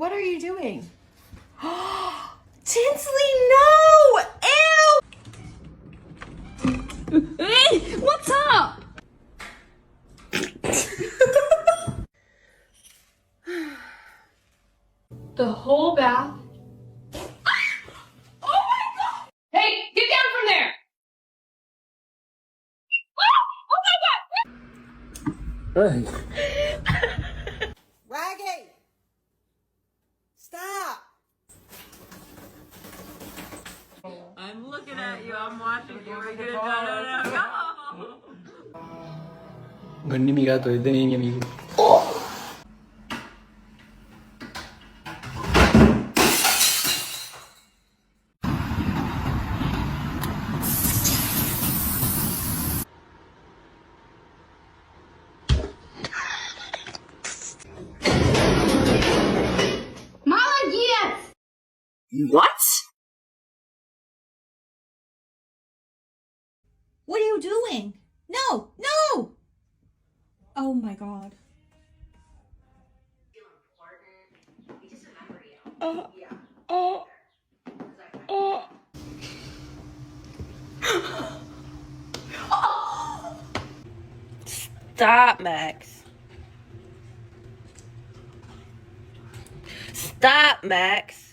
What are you doing? Tinsley, no! Ew! Hey, what's up? The whole bath. Oh my god! Hey, get down from there! Hey. Raggy! Stop! I'm looking at you, I'm watching you. We're good. No, go! Non è mica tu, è dei miei amici. Молодец! What? What are you doing? No! No! Oh my god. Stop, Max. Stop, Max.